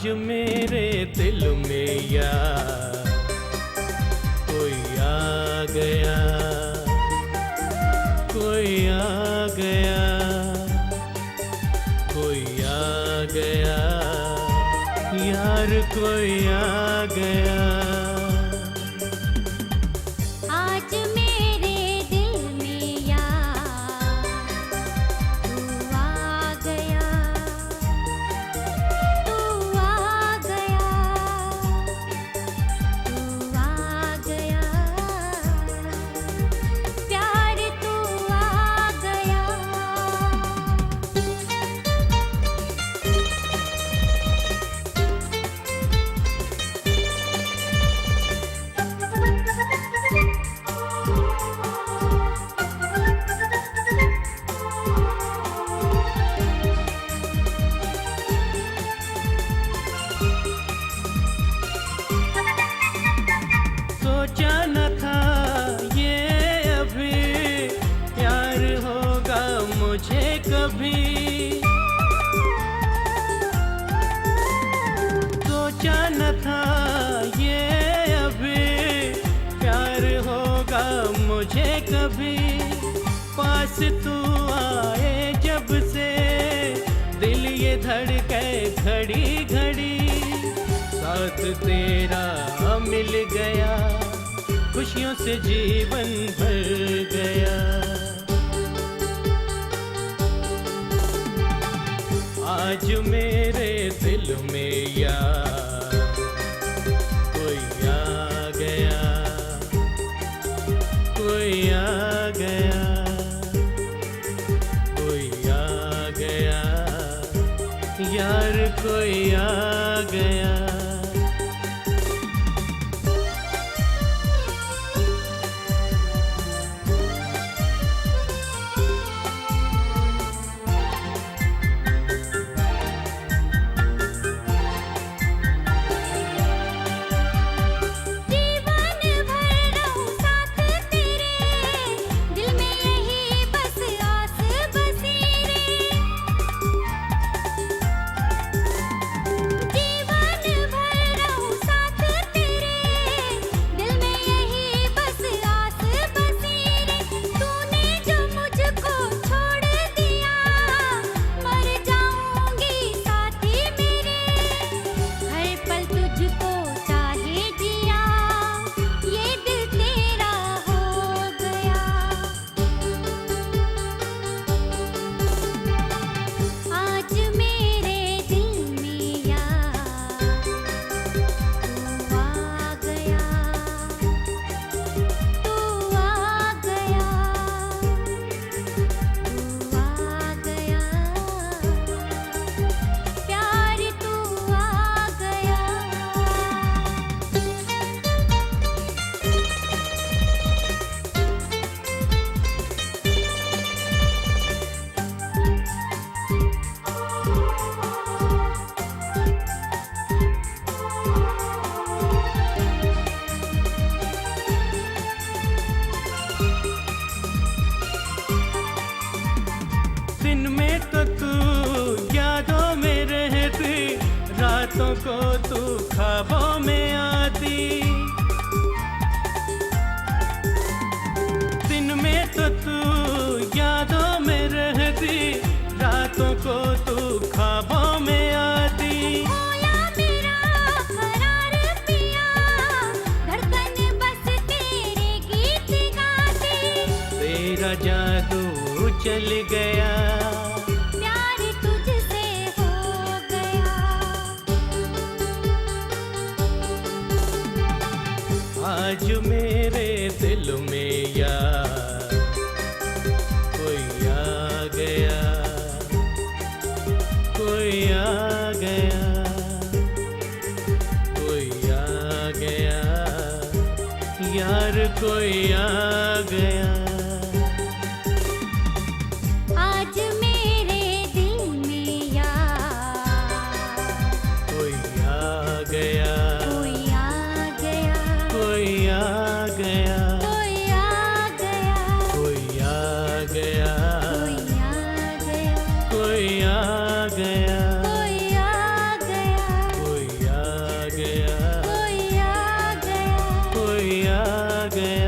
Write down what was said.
आज मेरे दिल में यार कोई आ गया, कोई आ गया, कोई आ गया, यार कोई आ गया। आज मेरे दिल में यार तू आ गया, तू आ गया, तू आ गया, प्यार तू आ गया। सोचा न था ये अभी प्यार होगा मुझे कभी, सोचा न था ये अभी प्यार होगा मुझे कभी। पास तू आए जब से दिल ये धड़के घड़ी घड़ी, साथ तेरा मिल गया खुशियों से जीवन भर गया। आज मेरे दिल में यार कोई आ गया, कोई आ गया, कोई आ गया, यार कोई आ गया। दिन में तो तू यादों में रहती, रातों को तू ख्वाबों में आती। दिन में तो तू यादों में रहती, रातों को तू ख्वाबों में आती। होया मेरा करार पिया, धड़कन बस तेरे गीत गाती। तेरा जादू चल गया, प्यार तुझसे हो गया। आज मेरे दिल में यार कोई आ गया, कोई आ गया, कोई आ गया, यार कोई आ गया। आज मेरे दिल में यार कोई आ गया, कोई आ गया, कोई आ गया, कोई आ गया, कोई आ गया, कोई आ गया, कोई आ गया, कोई आ गया, गया।